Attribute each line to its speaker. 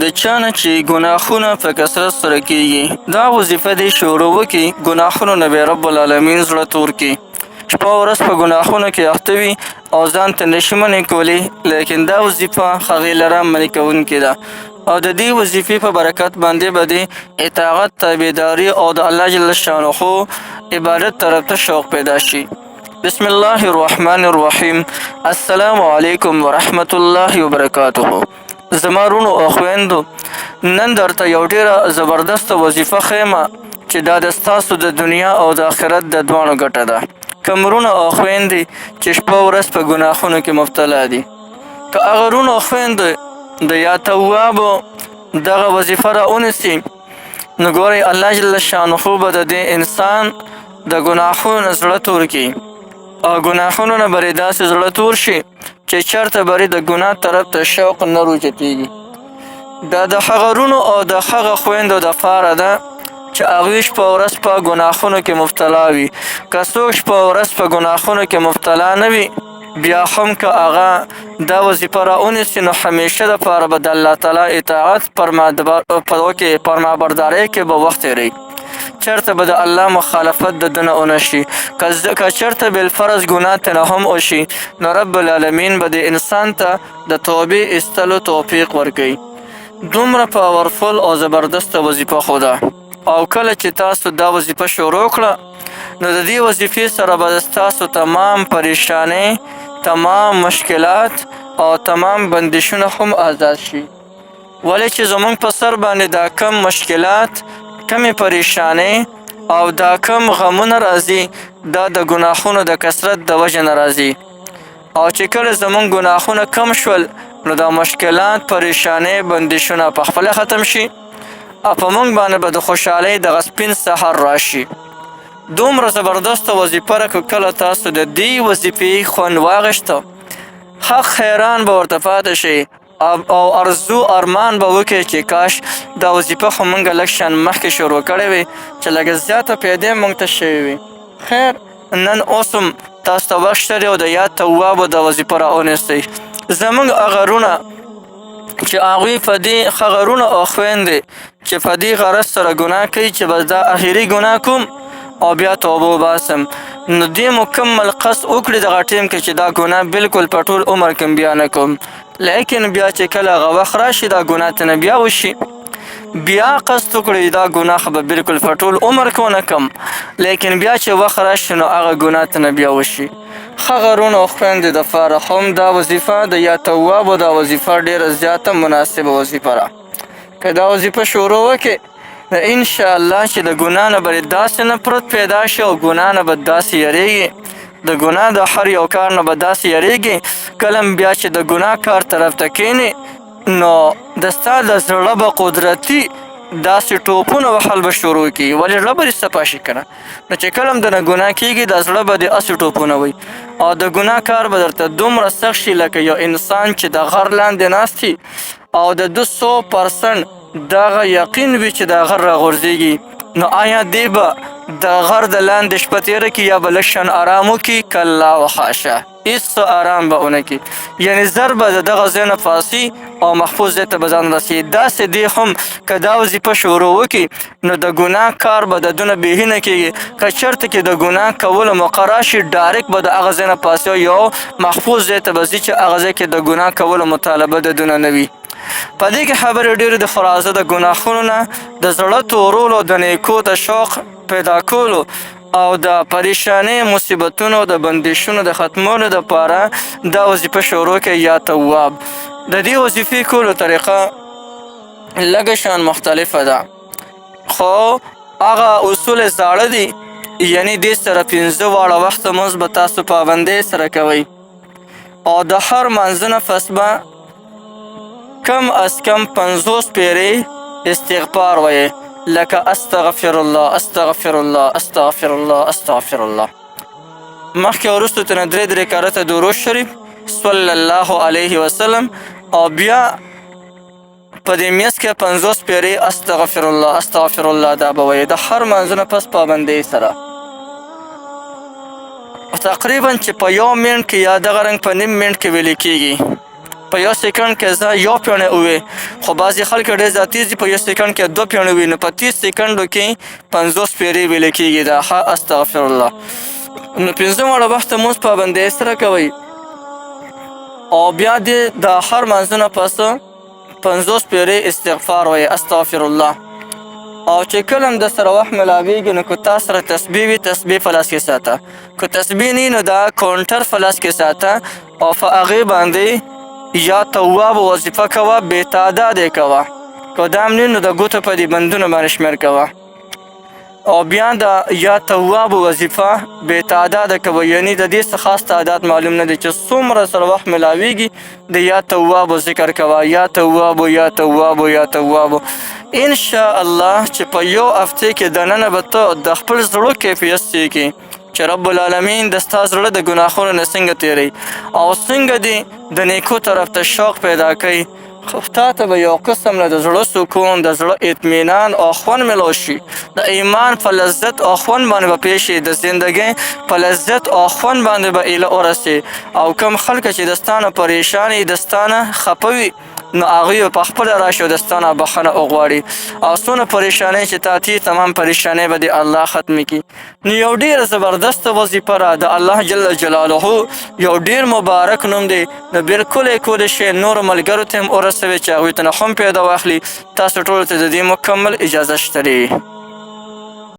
Speaker 1: د چا نه چې ګناهونه په کثرت سره کیږي دا وظیفه دې شروع وکړي ګناهونو نه به رب العالمین زړه تور کړي شپه ورځ په ګناهونو کې اخته وي او ځان ته نشي منې کولی لیکن دا وظیفه هغې لره منې کوونکې ده او د دې وظیفې په برکت باندې به د اطاعت تابعداري او د الله جل شانه عبادت طرف ته شوق پیدا شي بسم الله الرحمن الرحیم السلام علیکم ورحمت الله وبرکاته زما رونو او خویندو نن درته یو ډیره زبردست وظیفه ښیم چې دا د ستاسو د دنیا او د آخرت د دواړو ګټه ده کوم رونو او خویندې چې شپه ورځ په ګناهونو کې مبتلا دي که هغه رونو او خویندو د یا توابو دغه وظیفه را ونیسي نو ګورئ الله جل شانه به د دې انسان د ګناهونو نه زړه تور کړي او ګناهونو نه به داسې زړه تور شي چې چېرته به د ګناه طرف ته شوق نه روچتېږي دا د هغه رونو او د هغه خویندو دپاره ده چې هغوی شپه ورځ په ګناهونو کې مبتلا وي که څوک شپه ورځ په ګناهونو کې مبتلا نه وي بیا هم که هغه دا وظیفه را ونیسي نو همیشه دپاره به د الله تعالی اطاعت فرمابردارۍ کې به وخت تېروي چرته به د الله مخالفت د ده نه ونه شي که چرته بالفرض ګناه ترې هم وشي نو رب العالمین به د انسان ته د توبې ایستلو توفیق ورکوي دومره پاورفل او زبردسته وظیفه خو ده او کله چې تاسو دا وظیفه شروع کړه نو د دې وظیفې سره به ستاسو تمام پریشانۍ تمام مشکلات او تمام بندشونه هم آزاد شي ولې چې زمونږ په سر باندې دا کم مشکلات کمې پریشانۍ او دا کم غمونه راځي دا د ګناهونو د کثرت د وجې نه راځي او چې کله زمونږ ګناهونه کم شول نو دا مشکلات پریشانۍ بندشونه په خپله ختم شي او په موږ باندې به د خوشحالۍ دغه سپین سحر راشي دومره زبردسته وظیفه را که کله تاسو د دې وظیفې خوند واخیسته حق حیران به ورته پاتې شي او ارزو ارمان به وکړي چې کاش دا وظیفه خو موږ لږ شان مخکې شروع کړې وي چې لږ زیاته پیدې موږ ته شوې وي خیر نن اوس هم تاسو ته وخت شته او د یا توابو دا وظیفه را ونیسئ زموږ هغه رونه چې هغوی په دې هغه رونه او خویندې چې په دې غرض سره ګناه کوي چې بس دا اخري ګناه کوم او بیا توبه وباسم نو دې مکمل قصد وکړي دغه ټیم کې چې دا ګناه بالکل په ټول عمر کې بیا نه کوم لیکن بیا چې کله هغه وخت راشي دا ګناه ته نه بیا وشي بیا قصد وکړي دا ګناه به بالکل په ټول عمر کې ونه کوم لیکن بیا چې وخت راشي نو هغه ګناه ته نه بیا وشي هغه رونو او خویندې دپاره هم دا وظیفه د یا توابو دا وظیفه ډېره زیاته مناسبه وظیفه ده که دا وظیفه شروع وکړې نو انشاءالله چې د ګناه نه به داسې نفرت پیدا شي او ګناه نه به داسې یریږي د ګناه د هر یو کار نه به داسې یریږي کله بیا چې د ګناه کار طرف ته کښېنې نو د ستا د زړه به قدرتي داسې ټوپونه وهل به شروع کړي ولې زړه به دې صفا شي که نه نو چې کله هم د نه ګناه کېږي دا زړه به دې هسې ټوپونه وي او د ګناه کار به درته دومره سخت شي لکه یو انسان چې د غر لاندې ناست وي او د ده 100% دغه یقین وي چې دا غر راغورځېږي نو آیا دی به د غر د لاندې شپه تېره کړي یا به لږ شان ارام وکړي کلا وخاشه هېڅ ارام به ونه کړي یعنې زر به د دغه ځای نه پاڅي او محفوظ ځای ته به ځان رسي داسې دی هم که دا وظیفه شروع وکړي نو د ګناه کار به د ده نه بېهي نه کېږي که چېرته کې د ګناه کولو موقع راشي ډایرکټ به د هغه ځای نه پاڅي او یو محفوظ ځای ته به ځي چې هغه ځای کې د ګناه کولو مطالبه د ده نه وي په دې کې خبرې ډېرې د فرازه د ګناهونو نه د زړه تورولو د نیکو د شوق پیدا کولو او د پریشانۍ مصیبتونو د بندشونو د ختمولو دپاره دا وظیفه شروع کړئ یا تواب د دې وظیفې کولو طریقه لږه شان مختلفه ده خو هغه اصول زاړه دي یعنې دې سره 5 واړه وخته لمونځ به تاسو پابندۍ سره کوئ او د هر لمانځه نه پس به کم از کم 50 پیرې استغفار وایي لکه استغفر الله استغفر الله استغفر الله استغفر الله مخکې وروستو ته نه 3 رکعته درود شریف صلی الله علیه وسلم او بیا په دې میاشت کې 50 پیرې استغفر الله استغفر الله دا به وایي د هر لمانځه نه پس پابندۍ سره تقریبا چې په 1 منټ کې یا دغه رنګ په نیم منټ کې ویل کېږي په یو سیکنډ کې زه یو پیونی ووی، خو بعضې خلک ډېر زیات تیز دي، په یو سیکنډ کې 2 پیونی ووي، نو په 30 سیکنډو کې 50 پیرې ویل کېږي. دا ښه استغفر الله. نو 5 واړه وخته مونځ پابندۍ سره کوئ، او بیا دې د هر مانځه نه پس 50 پیرې استغفار وایي استغفر الله. او چې کله هم د سره وخت ملاویږي نو که تا سره تسبیح وي تسبیح په لاس کې ساته، که تسبیح نه نو دا کاونټر په لاس کې ساته او په هغې باندې یا تواب وظیفه کوه، بې تعداد یې کوه، که دا هم نه نو د ګوتو په دې بندونو باندې شمېر کوه، او بیا د یا تواب وظیفه بې تعداده کوه، یعنی د دې څه خاص تعداد معلوم نه دی چې څومره سره وخت ملاویږي د یا تواب ذکر کوه، یا تواب یا تواب یا تواب. انشاءالله چې په یو هفته کې دننه به ته د خپل زړه کیفیت سیکې چې رب العالمین د ستا زړه د ګناهونو نه څنګه تیری او څنګه دې د نیکو طرف ته شوق پیدا کوي. تا ته به یو قسم له د زړه سکون، د زړه اطمینان او خوند میلاو شي، د ایمان په لذت او خوند باندې به پېښ شي، د زندګۍ په لذت او خوند باندې به ایله ورسې. او کم خلک چې د ستا نه پریشان وي، د ستا نه خفه وي، نو هغوی به پخپله راشي او د ستا نه بخښنه وغواړي، او څونه پریشانۍ چې تا تېر تمام پریشانۍ به د الله ختمې کړي. نو یو ډېره زبردسته وظیفه ده، د الله جل جلاله یو ډېر مبارک نوم دی. نو بلکل یې کولی شئ نورو ملګرو ته هم ورسوئ چې هغوی ته نه هم پیدا واخلي. تاسو ټولو ته د دې مکمل اجازه شته دی.